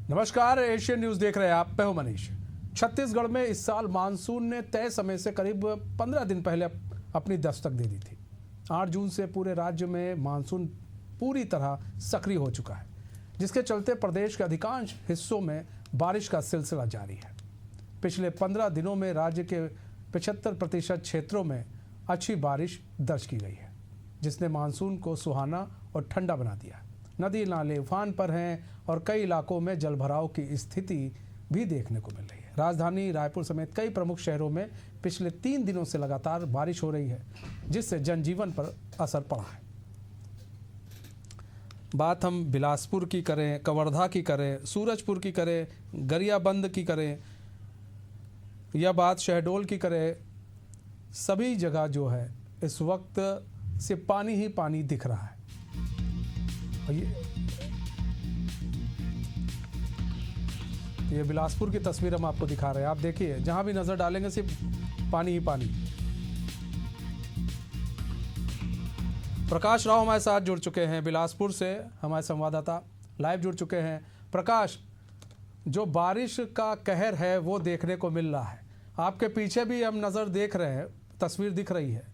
नमस्कार, Asian news देख रहे हैं आप। मैं हूं मनीष। छत्तीसगढ़ में इस साल मानसून ने तय समय से करीब 15 दिन पहले अपनी दस्तक दे दी थी। 8 जून से पूरे राज्य में मानसून पूरी तरह सक्रिय हो चुका है, जिसके चलते प्रदेश के अधिकांश हिस्सों में बारिश का सिलसिला जारी है। पिछले 15 दिनों में राज्य के 75% क्षेत्रों में अच्छी बारिश दर्ज की गई है, जिसने मानसून को सुहाना और ठंडा बना दिया। नदी नाले उफान पर हैं और कई इलाकों में जलभराव की स्थिति भी देखने को मिल रही है। राजधानी रायपुर समेत कई प्रमुख शहरों में पिछले 3 दिनों से लगातार बारिश हो रही है, जिससे जनजीवन पर असर पड़ा है। बात हम बिलासपुर की करें, कवर्धा की करें, सूरजपुर की करें, गरियाबंद की करें या बात शहडोल की करें, सभी जगह जो है इस वक्त से पानी ही पानी दिख रहा है। ये बिलासपुर की तस्वीर हम आपको दिखा रहे हैं। आप देखिए, जहां भी नजर डालेंगे सिर्फ पानी ही पानी। प्रकाश राव हमारे साथ जुड़ चुके हैं बिलासपुर से, हमारे संवाददाता लाइव जुड़ चुके हैं। प्रकाश, जो बारिश का कहर है वो देखने को मिल रहा है। आपके पीछे भी हम नज़र देख रहे हैं, तस्वीर दिख रही है,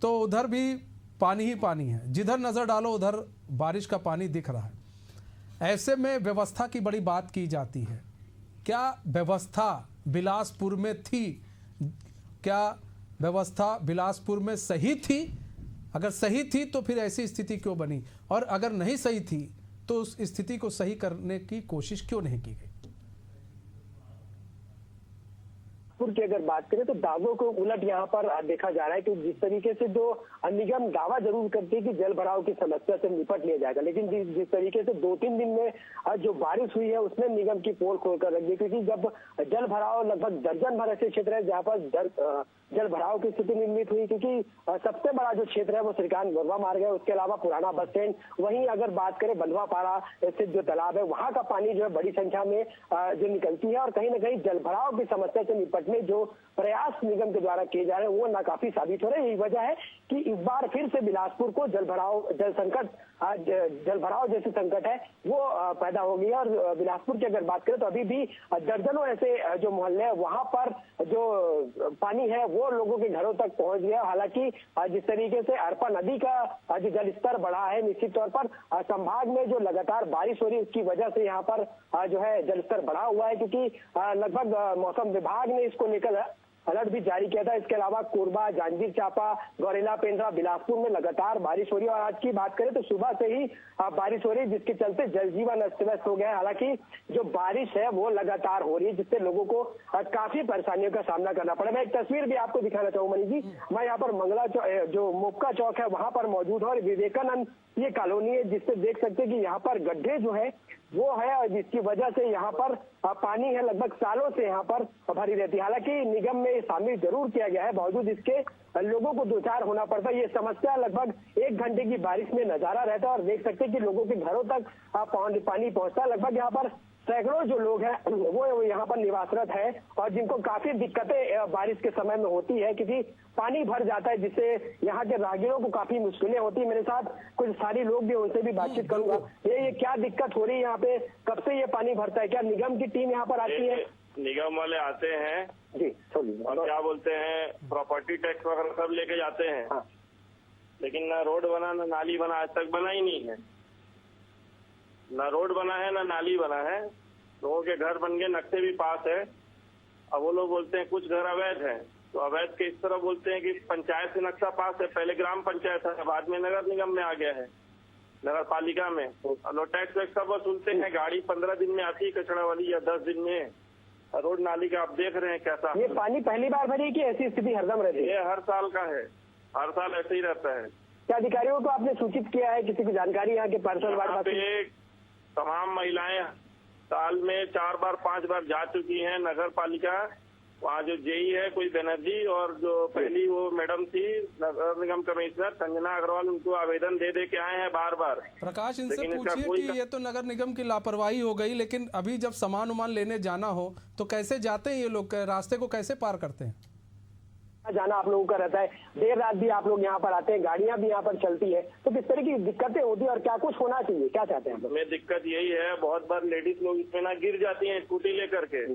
तो उधर भी पानी ही पानी है। जिधर नज़र डालो उधर बारिश का पानी दिख रहा है। ऐसे में व्यवस्था की बड़ी बात की जाती है। क्या व्यवस्था बिलासपुर में थी? क्या व्यवस्था बिलासपुर में सही थी? अगर सही थी तो फिर ऐसी स्थिति क्यों बनी, और अगर नहीं सही थी तो उस स्थिति को सही करने की कोशिश क्यों नहीं की गई? की अगर बात करें तो दावों को उलट यहाँ पर देखा जा रहा है कि जिस तरीके से जो निगम दावा जरूर करती है कि जल भराव की समस्या से निपट लिया जाएगा, लेकिन जिस तरीके से 2-3 दिन में जो बारिश हुई है उसने निगम की पोल खोलकर रख दी। क्योंकि जब जल भराव लगभग दर्जन भर ऐसे क्षेत्र है जहाँ पर जल भराव की स्थिति निर्मित हुई, क्योंकि सबसे बड़ा जो क्षेत्र है वो श्रीकांत गोरवा मार्ग है, उसके अलावा पुराना बस स्टैंड, वहीं अगर बात करें बंधवापाड़ा स्थित जो तालाब है वहां का पानी जो है बड़ी संख्या में जो निकलती है, और कहीं ना कहीं जल भराव की समस्या से निपटने जो प्रयास निगम के द्वारा किए जा रहे हैं वो नाकाफी साबित हो रहे हैं। यही वजह है कि इस बार फिर से बिलासपुर को जल भराव जैसी संकट है वो पैदा हो गई है। और बिलासपुर की अगर बात करें तो अभी भी दर्जनों ऐसे जो मोहल्ले हैं वहां पर जो पानी है वो लोगों के घरों तक पहुंच गया। हालांकि जिस तरीके से अरपा नदी का जो जल स्तर बढ़ा है, निश्चित तौर पर संभाग में जो लगातार बारिश हो रही है उसकी वजह से यहाँ पर जो है जल स्तर बढ़ा हुआ है, क्योंकि लगभग मौसम विभाग ने इसको लेकर अलर्ट भी जारी किया था। इसके अलावा कोरबा, जांजगीर चांपा, गौरेला, पेंड्रा, बिलासपुर में लगातार बारिश हो रही है। और आज की बात करें तो सुबह से ही बारिश हो रही है, जिसके चलते जनजीवन अस्त व्यस्त हो गया है। हालांकि जो बारिश है वो लगातार हो रही है, जिससे लोगों को काफी परेशानियों का सामना करना पड़ा। मैं एक तस्वीर भी आपको दिखाना चाहूँ मनीष जी। मैं यहाँ पर मंगला जो मोपका चौक है वहां पर मौजूद है, और विवेकानंद ये कॉलोनी है, जिससे देख सकते हैं कि यहाँ पर गड्ढे जो है वो है, और जिसकी वजह से यहाँ पर पानी है लगभग सालों से यहाँ पर भरी रहती है। हालांकि निगम में शामिल जरूर किया गया है, बावजूद इसके लोगों को दो चार होना पड़ता है। ये समस्या लगभग 1 घंटे की बारिश में नजारा रहता है, और देख सकते हैं कि लोगों के घरों तक पानी पहुंचता है। लगभग यहाँ पर सैकड़ों जो लोग हैं वो यहाँ पर निवासरत है, और जिनको काफी दिक्कतें बारिश के समय में होती है, क्योंकि पानी भर जाता है, जिससे यहाँ के राहगीरों को काफी मुश्किलें होती है। मेरे साथ कुछ सारी लोग भी, उनसे भी बातचीत करूंगा। ये क्या दिक्कत हो रही है यहाँ पे, कब से ये पानी भरता है? क्या निगम की टीम यहाँ पर आती है? निगम वाले आते हैं जी, और क्या बोलते हैं, प्रॉपर्टी टैक्स वगैरह सब लेके जाते हैं। हाँ। लेकिन ना रोड बना ना नाली बना, आज तक बना ही नहीं है। ना रोड बना है ना नाली बना है। लोगों के घर बन गए, नक्शे भी पास है। अब वो लोग बोलते हैं कुछ घर अवैध है, तो अवैध के इस तरह बोलते हैं कि पंचायत से नक्शा पास है, पहले ग्राम पंचायत है, बाद में नगर निगम में आ गया है, नगर पालिका में। लोग टैक्स वैक्स सब वसूलते हैं। गाड़ी 15 दिन में आती है कचरा वाली, या 10 दिन में। रोड नाली का आप देख रहे हैं कैसा। ये पानी पहली बार भरी कि ऐसी स्थिति हरदम रहती है? ये हर साल का है, हर साल ऐसे ही रहता है। क्या अधिकारियों को आपने सूचित किया है? किसी को जानकारी यहाँ के यहाँ पे तमाम महिलाएं साल में 4 बार 5 बार जा चुकी हैं नगर पालिका। वहाँ जो जेई है कोई बनर्जी, और जो पहली वो मैडम थी नगर निगम कमिश्नर संजना अग्रवाल, उनको आवेदन दे के आए हैं बार बार। प्रकाश, इनसे पूछिए कि ये तो नगर निगम की लापरवाही हो गई, लेकिन अभी जब सामान उमान लेने जाना हो तो कैसे जाते हैं ये लोग? रास्ते को कैसे पार करते हैं? जाना आप लोगों का रहता है, देर रात भी आप लोग यहाँ पर आते हैं, गाड़ियां भी यहाँ पर चलती है, तो किस तरह की दिक्कतें होती है और क्या कुछ होना चाहिए, क्या चाहते हैं आप लोग? हमें दिक्कत यही है, बहुत बार लेडीज लोग इसमें ना गिर जाती हैं स्कूटी लेकर के।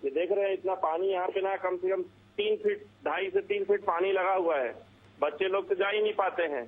ये देख रहे हैं इतना पानी यहाँ पे ना कम से कम 3 फीट 2.5 से 3 फीट पानी लगा हुआ है। बच्चे लोग तो जा ही नहीं पाते हैं,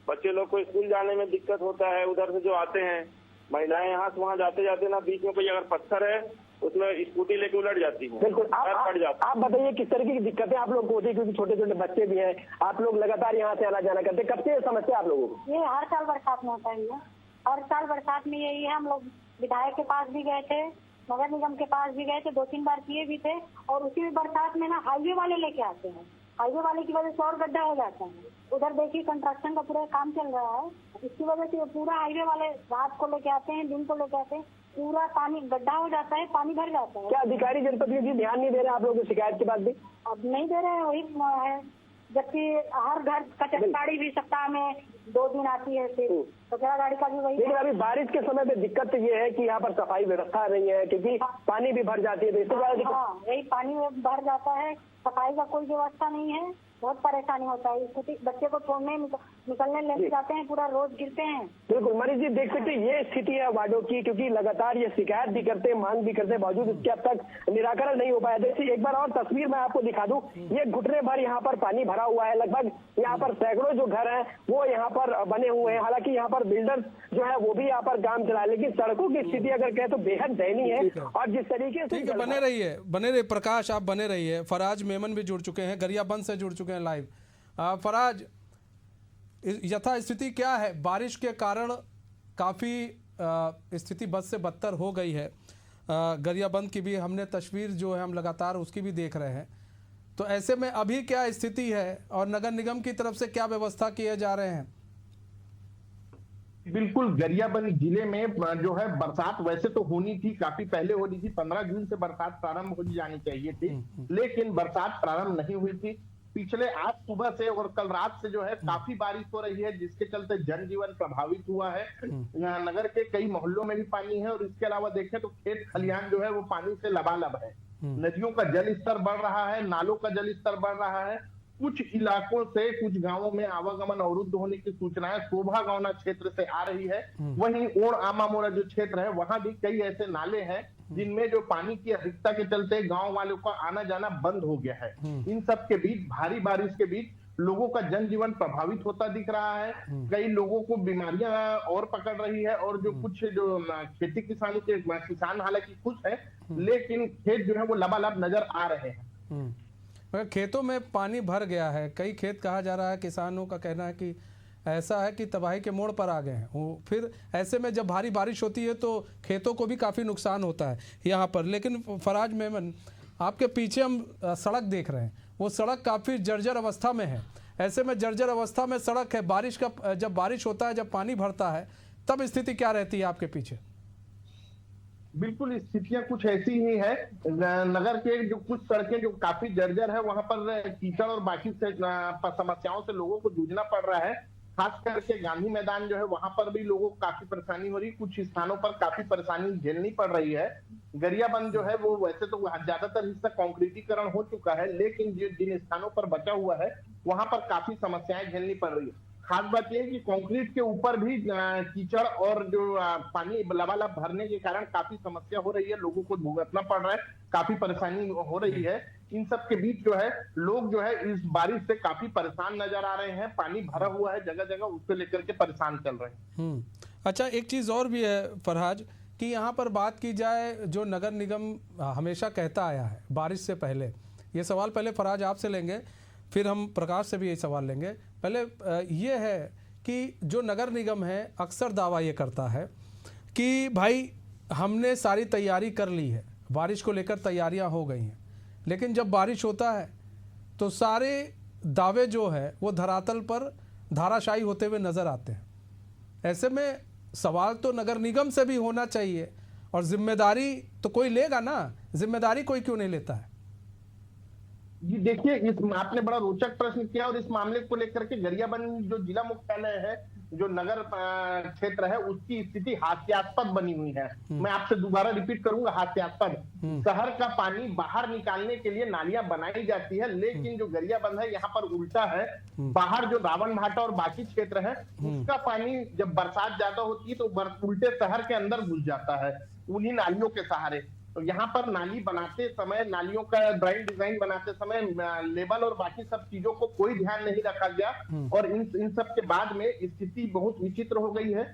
बच्चे लोग को स्कूल जाने में दिक्कत होता है। उधर से जो आते हैं महिलाएं यहाँ से वहाँ जाते जाते ना बीच में कोई अगर पत्थर है उसमें स्कूटी लेके उलट जाती है, बिल्कुल। पड़ जाता है। आप बताइए किस तरह की दिक्कतें आप लोग को होती है, क्योंकि छोटे छोटे बच्चे भी हैं, आप लोग लगातार यहाँ से आना जाना करते हैं, कब से समस्या आप लोगों को? ये हर साल बरसात में होता है भैया, हर साल बरसात में यही है। हम लोग विधायक के पास भी गए थे, नगर निगम के पास भी गए थे, 2-3 बार किए भी थे, और उसी बरसात में ना हाईवे वाले लेके आते हैं, हाईवे वाले की वजह से और गड्ढा हो जाता है। उधर देखिए कंस्ट्रक्शन का पूरा काम चल रहा है, इसकी वजह से पूरा हाईवे वाले रात को लेके आते हैं, दिन को लेके आते हैं, पूरा पानी गड्ढा हो जाता है, पानी भर जाता है। क्या अधिकारी जनप्रतिनिधि ध्यान नहीं दे रहे आप लोगों की शिकायत के बाद भी? अब नहीं दे रहे हैं, वही है, जबकि हर घर कचरा गाड़ी भी सप्ताह में 2 दिन आती है, फिर कचरा गाड़ी का भी वही। लेकिन अभी बारिश के समय पे दिक्कत तो ये है कि यहाँ पर सफाई व्यवस्था नहीं है, क्योंकि पानी भी भर जाती है, तो इससे ज्यादा दिक्कत। हाँ, यही पानी भर जाता है, सफाई का कोई व्यवस्था नहीं है, बहुत परेशानी होता है। स्कूटी बच्चे को छोड़ने निकलने लेके जाते हैं, पूरा रोज गिरते हैं। बिल्कुल मनीष जी, देख सकते हैं ये स्थिति है वार्डों की, क्योंकि लगातार ये शिकायत भी करते हैं, मांग भी करते हैं, बावजूद इसके अब तक निराकरण नहीं हो पाया। देखिए एक बार और तस्वीर मैं आपको दिखा दूं, ये घुटने भर यहाँ पर पानी भरा हुआ है, लगभग यहाँ पर सैकड़ों जो घर हैं वो यहाँ पर बने हुए हैं। हालांकि यहाँ पर बिल्डर्स जो है वो भी यहाँ पर काम चला, लेकिन सड़कों की स्थिति अगर कहें तो बेहद दयनीय है। और जिस तरीके से ठीक है, बने रहिए प्रकाश, आप बने रहिए। फराज मेमन भी जुड़ चुके हैं, गरियाबंद से जुड़ चुके हैं लाइव। फराज, यथा स्थिति क्या है? बारिश के कारण काफ़ी स्थिति बद से बदतर हो गई है। गरियाबंद की भी हमने तस्वीर जो है हम लगातार उसकी भी देख रहे हैं, तो ऐसे में अभी क्या स्थिति है और नगर निगम की तरफ से क्या व्यवस्था किए जा रहे हैं? बिल्कुल, गरियाबंद जिले में जो है बरसात वैसे तो होनी थी, काफी पहले होनी थी, 15 जून से बरसात प्रारंभ हो जानी चाहिए थी, लेकिन बरसात प्रारंभ नहीं हुई थी। पिछले आज सुबह से और कल रात से जो है काफी बारिश हो रही है, जिसके चलते जनजीवन प्रभावित हुआ है। यहाँ नगर के कई मोहल्लों में भी पानी है, और इसके अलावा देखें तो खेत खलिहान जो है वो पानी से लबालब है। नदियों का जल स्तर बढ़ रहा है, नालों का जल स्तर बढ़ रहा है। कुछ इलाकों से, कुछ गांवों में आवागमन अवरुद्ध होने की सूचनाएं शोभा गावना क्षेत्र से आ रही है। वहीं ओण आमामोरा जो क्षेत्र है वहां भी कई ऐसे नाले हैं जिनमें जो पानी की अधिकता के चलते गांव वालों का आना जाना बंद हो गया है। इन सब के बीच, भारी बारिश के बीच लोगों का जनजीवन प्रभावित होता दिख रहा है। कई लोगों को बीमारियां और पकड़ रही है, और जो कुछ जो खेती किसानी के किसान हालांकि खुश है, लेकिन खेत जो है वो लबालब नजर आ रहे हैं। मगर खेतों में पानी भर गया है, कई खेत कहा जा रहा है, किसानों का कहना है कि ऐसा है कि तबाही के मोड़ पर आ गए हैं वो। फिर ऐसे में जब भारी बारिश होती है तो खेतों को भी काफ़ी नुकसान होता है यहाँ पर। लेकिन फराज मेमन, आपके पीछे हम सड़क देख रहे हैं, वो सड़क काफ़ी जर्जर अवस्था में है। ऐसे में जर्जर अवस्था में सड़क है, बारिश का जब बारिश होता है, जब पानी भरता है, तब स्थिति क्या रहती है आपके पीछे? बिल्कुल, स्थितियां कुछ ऐसी ही है। नगर के जो कुछ सड़कें जो काफी जर्जर है, वहां पर कीचड़ और बाकी समस्याओं से लोगों को जूझना पड़ रहा है। खास करके गांधी मैदान जो है वहां पर भी लोगों को काफी परेशानी हो रही है, कुछ स्थानों पर काफी परेशानी झेलनी पड़ रही है। गरियाबंद जो है वो वैसे तो ज्यादातर हिस्सा कंक्रीटीकरण हो चुका है, लेकिन जिन स्थानों पर बचा हुआ है वहां पर काफी समस्याएं झेलनी पड़ रही है। खास बात यह है कि कंक्रीट के ऊपर भी कीचड़ और जो पानी लबालब भरने के कारण काफी समस्या हो रही है, लोगों को भुगतना पड़ रहा है, काफी परेशानी हो रही है। इन सब के बीच जो है लोग जो है इस बारिश से काफी परेशान नजर आ रहे हैं। पानी भरा हुआ है जगह जगह, उसको लेकर के परेशान चल रहे हैं। अच्छा, एक चीज और भी है फरहाज कि यहाँ पर बात की जाए, जो नगर निगम हमेशा कहता आया है बारिश से पहले, ये सवाल पहले फरहाज आपसे लेंगे, फिर हम प्रकाश से भी ये सवाल लेंगे। पहले ये है कि जो नगर निगम है अक्सर दावा ये करता है कि भाई हमने सारी तैयारी कर ली है, बारिश को लेकर तैयारियां हो गई हैं, लेकिन जब बारिश होता है तो सारे दावे जो है वो धरातल पर धाराशायी होते हुए नज़र आते हैं। ऐसे में सवाल तो नगर निगम से भी होना चाहिए, और जिम्मेदारी तो कोई लेगा ना, जिम्मेदारी कोई क्यों नहीं लेता है? जी देखिए, आपने बड़ा रोचक प्रश्न किया, और इस मामले को लेकर के गरियाबंद जो जिला मुख्यालय है जो नगर क्षेत्र है उसकी स्थिति हास्यास्पद बनी हुई है। मैं आपसे दोबारा रिपीट करूंगा, हास्यास्पद। शहर का पानी बाहर निकालने के लिए नालियां बनाई जाती है, लेकिन जो गरियाबंद है यहाँ पर उल्टा है। बाहर जो रावण भाटा और बाकी क्षेत्र है उसका पानी जब बरसात ज्यादा होती है तो उल्टे शहर के अंदर घुस जाता है उन्हीं नालियों के सहारे। तो यहाँ पर नाली बनाते समय, नालियों का ड्राइंग डिजाइन बनाते समय लेवल और बाकी सब चीजों को कोई ध्यान नहीं रखा गया और इन सब के बाद में स्थिति बहुत विचित्र हो गई है।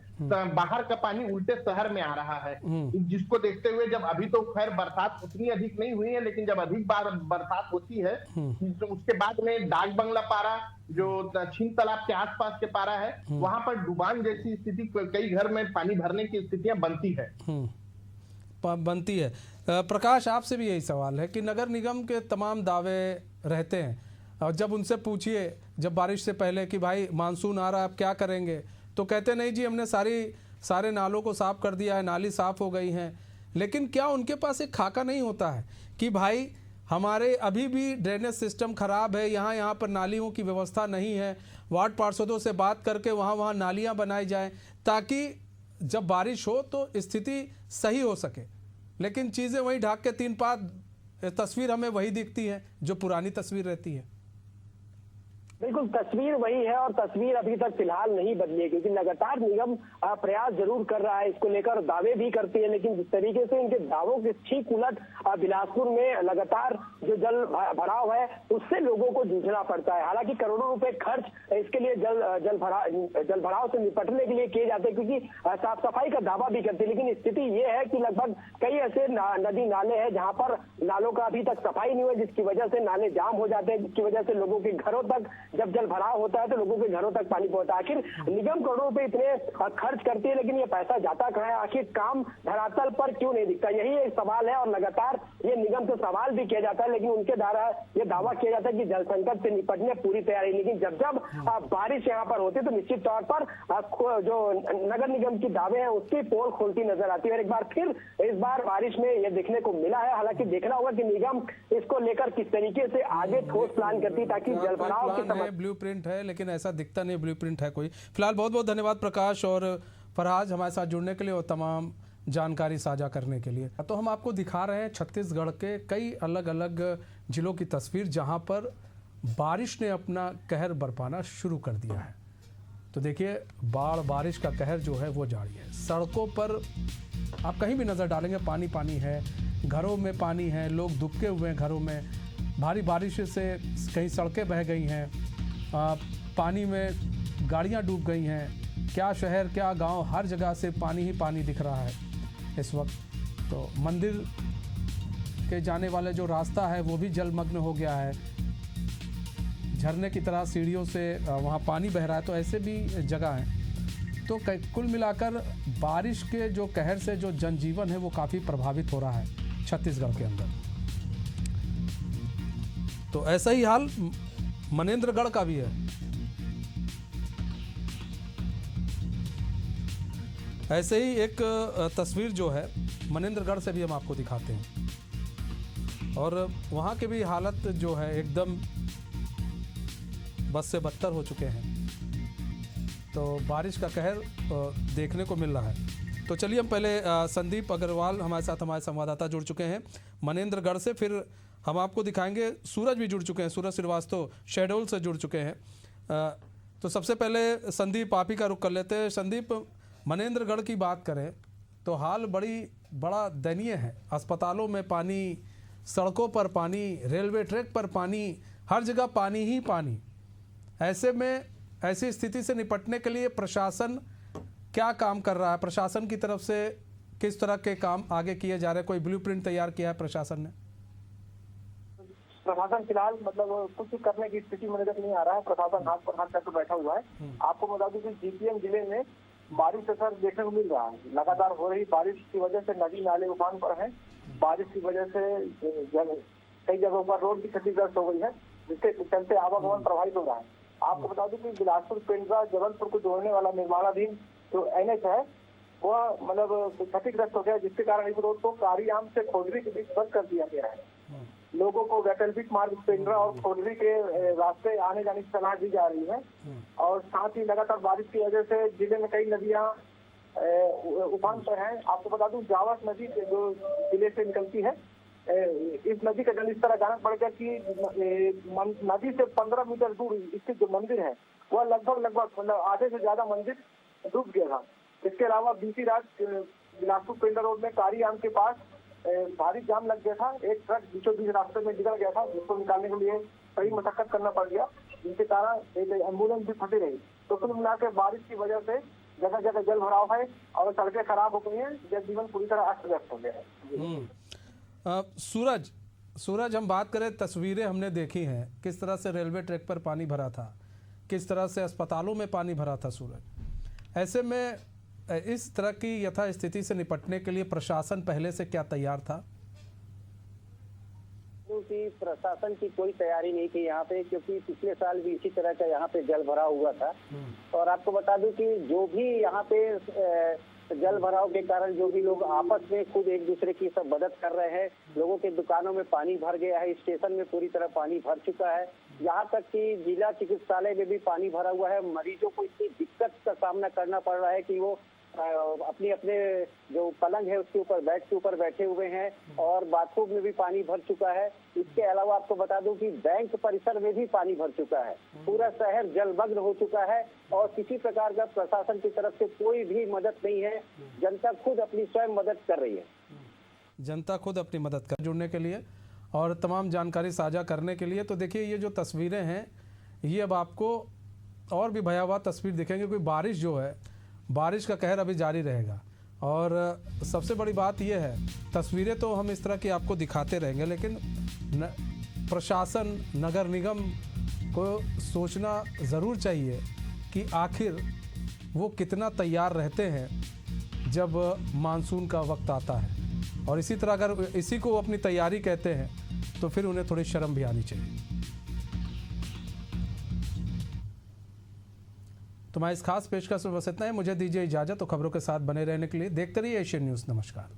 बाहर का पानी उल्टे शहर में आ रहा है, जिसको देखते हुए जब अभी तो खैर बरसात उतनी अधिक नहीं हुई है, लेकिन जब अधिक बार बरसात होती है तो उसके बाद में डाक बंगला पारा, जो छीन तालाब के आसपास के पारा है, वहां पर डुबान जैसी स्थिति, कई घर में पानी भरने की स्थितियां बनती है। प्रकाश, आपसे भी यही सवाल है कि नगर निगम के तमाम दावे रहते हैं और जब उनसे पूछिए जब बारिश से पहले कि भाई मानसून आ रहा है आप क्या करेंगे, तो कहते नहीं जी हमने सारे नालों को साफ कर दिया है, नाली साफ हो गई हैं। लेकिन क्या उनके पास एक खाका नहीं होता है कि भाई हमारे अभी भी ड्रेनेज सिस्टम खराब है, यहाँ पर नालियों की व्यवस्था नहीं है, वार्ड पार्षदों से बात करके वहाँ नालियाँ बनाई जाएँ ताकि जब बारिश हो तो स्थिति सही हो सके। लेकिन चीज़ें वही ढाक के तीन पात, तस्वीर हमें वही दिखती है जो पुरानी तस्वीर रहती है। बिल्कुल तस्वीर वही है और तस्वीर अभी तक फिलहाल नहीं बदली है, क्योंकि लगातार निगम प्रयास जरूर कर रहा है इसको लेकर, दावे भी करती है, लेकिन जिस तरीके से इनके दावों के ठीक उलट बिलासपुर में लगातार जो जल भराव है उससे लोगों को जूझना पड़ता है। हालांकि करोड़ों रुपए खर्च इसके लिए जल भराव से निपटने के लिए किए जाते हैं, क्योंकि साफ सफाई का दावा भी करते हैं, लेकिन स्थिति ये है कि लगभग कई ऐसे नदी नाले हैं जहाँ पर नालों का अभी तक सफाई नहीं हुई, जिसकी वजह से नाले जाम हो जाते हैं, जिसकी वजह से लोगों के घरों तक जब जल भराव होता है तो लोगों के घरों तक पानी पहुंचता है। आखिर निगम करोड़ों रुपए इतने खर्च करती है, लेकिन ये पैसा जाता कहाँ है? आखिर काम धरातल पर क्यों नहीं दिखता? यही एक सवाल है और लगातार ये निगम से सवाल भी किया जाता है, लेकिन उनके द्वारा ये दावा किया जाता है कि जल संकट से निपटने पूरी तैयारी, लेकिन जब बारिश यहाँ पर होती है तो निश्चित तौर पर जो नगर निगम की दावे हैं उसकी पोल खोलती नजर आती है। और एक बार फिर इस बार बारिश में ये देखने को मिला है। हालांकि देखना होगा कि निगम इसको लेकर किस तरीके से आगे ठोस प्लान करती है ताकि जल भराव की समस्या। ब्लूप्रिंट है, लेकिन ऐसा दिखता नहीं ब्लूप्रिंट है कोई। फिलहाल बहुत बहुत धन्यवाद प्रकाश और फरहाज हमारे साथ जुड़ने के लिए और तमाम जानकारी साझा करने के लिए। तो हम आपको दिखा रहे हैं छत्तीसगढ़ के कई अलग अलग जिलों की तस्वीर जहां पर बारिश ने अपना कहर बरपाना शुरू कर दिया है। तो देखिए बारिश का कहर जो है वो जारी है। सड़कों पर आप कहीं भी नज़र डालेंगे पानी पानी है, घरों में पानी है, लोग दुबके हुए हैं घरों में। भारी बारिश से कई सड़कें बह गई हैं, पानी में गाड़ियां डूब गई हैं। क्या शहर क्या गांव, हर जगह से पानी ही पानी दिख रहा है इस वक्त। तो मंदिर के जाने वाले जो रास्ता है वो भी जलमग्न हो गया है, झरने की तरह सीढ़ियों से वहाँ पानी बह रहा है। तो ऐसे भी जगह हैं। तो कुल मिलाकर बारिश के जो कहर से जो जनजीवन है वो काफ़ी प्रभावित हो रहा है छत्तीसगढ़ के अंदर। तो ऐसा ही हाल मनेंद्रगढ़ का भी है। ऐसे ही एक तस्वीर जो है मनेंद्रगढ़ से भी हम आपको दिखाते हैं और वहाँ के भी हालत जो है एकदम बस से बदतर हो चुके हैं। तो बारिश का कहर देखने को मिल रहा है। तो चलिए हम पहले संदीप अग्रवाल हमारे साथ, हमारे संवाददाता जुड़ चुके हैं मनेंद्रगढ़ से, फिर हम आपको दिखाएंगे। सूरज भी जुड़ चुके हैं, सूरज श्रीवास्तव शहडोल से जुड़ चुके हैं। तो सबसे पहले संदीप आप ही का रुख कर लेते हैं। संदीप, मनेंद्रगढ़ की बात करें तो हाल बड़ा दयनीय है। अस्पतालों में पानी, सड़कों पर पानी, रेलवे ट्रैक पर पानी, हर जगह पानी ही पानी। ऐसे में ऐसी स्थिति से निपटने के लिए प्रशासन क्या काम कर रहा है? प्रशासन की तरफ से किस तरह के काम आगे किए जा रहे हैं? कोई ब्लूप्रिंट तैयार किया है प्रशासन ने? प्रशासन फिलहाल कुछ करने की स्थिति में नजर नहीं आ रहा है। प्रशासन हाथ पर हाथ करके बैठा हुआ है। आपको बता दूं कि जीपीएम जिले में बारिश का असर देखने को मिल रहा है। लगातार हो रही बारिश की वजह से नदी नाले उफान पर हैं। बारिश की वजह से कई जगहों पर रोड की क्षतिग्रस्त हो गई है, जिसके चलते आवागमन प्रभावित हो रहा है। आपको बता दूं कि बिलासपुर, पेंड्रा, जबलपुर को जोड़ने वाला निर्माणाधीन जो NH है वह क्षतिग्रस्त हो गया, जिसके कारण इस रोड को कारियाम से खोजरी के बीच बंद कर दिया गया है। लोगों को वैकल्पिक मार्ग पेंड्रा और कोडरी के रास्ते आने जाने की सलाह दी जा रही है। और साथ ही लगातार बारिश की वजह से जिले में कई नदियां उफान पर हैं। आपको बता दूं, जावस नदी जो जिले से निकलती है, इस नदी का जलस्तर अचानक बढ़ गया कि नदी से 15 मीटर दूर इसके जो मंदिर है वह लगभग आधे से ज्यादा मंदिर डूब गया था। इसके अलावा बीती रात बिलासपुर पेंडा रोड में कारी आम के पास भारी जाम लग गया था। एक ट्रक बीचों बीच रास्ते में निकल गया था, जिसको निकालने के लिए कई मशक्कत करना पड़ गया, जिसके कारण एक एम्बुलेंस भी फंसी रही। तो कुल मिलाकर बारिश की वजह से जगह जगह जल भराव है और सड़कें खराब हो गई हैं। जनजीवन पूरी तरह अस्त व्यस्त हो गया है। सूरज, हम बात करें, तस्वीरें हमने देखी हैं किस तरह से रेलवे ट्रैक पर पानी भरा था, किस तरह से अस्पतालों में पानी भरा था। सूरज, ऐसे में इस तरह की यथा स्थिति से निपटने के लिए प्रशासन पहले से क्या तैयार था? कि प्रशासन की कोई तैयारी नहीं थी यहाँ पे, क्योंकि पिछले साल भी इसी तरह का यहाँ पे जल भराव हुआ था। और आपको बता दूं कि जो भी यहाँ पे जल भराव के कारण जो भी लोग आपस में खुद एक दूसरे की सब मदद कर रहे हैं, लोगों के दुकानों में पानी भर गया है, स्टेशन में पूरी तरह पानी भर चुका है, यहाँ तक कि जिला चिकित्सालय में भी पानी भरा हुआ है। मरीजों को इतनी दिक्कत का सामना करना पड़ रहा है कि वो अपने अपने जो पलंग है उसके ऊपर बेड के ऊपर बैठे हुए हैं, और बाथरूम में भी पानी भर चुका है। इसके अलावा आपको बता दूं कि बैंक परिसर में भी पानी भर चुका है। पूरा शहर जलमग्न हो चुका है और किसी प्रकार का प्रशासन की तरफ से कोई भी मदद नहीं है। जनता खुद अपनी स्वयं मदद कर रही है। जनता खुद अपनी मदद कर जुड़ने के लिए और तमाम जानकारी साझा करने के लिए। तो देखिए, ये जो तस्वीरें हैं, ये अब आपको और भी भयावह तस्वीर दिखेंगे, क्योंकि बारिश जो है, बारिश का कहर अभी जारी रहेगा। और सबसे बड़ी बात यह है, तस्वीरें तो हम इस तरह की आपको दिखाते रहेंगे, लेकिन प्रशासन, नगर निगम को सोचना ज़रूर चाहिए कि आखिर वो कितना तैयार रहते हैं जब मानसून का वक्त आता है। और इसी तरह अगर इसी को अपनी तैयारी कहते हैं तो फिर उन्हें थोड़ी शर्म भी आनी चाहिए। तो मैं इस खास पेशकश में बस इतना है। मुझे दीजिए इजाज़त। तो खबरों के साथ बने रहने के लिए देखते रहिए एशियन न्यूज़। नमस्कार।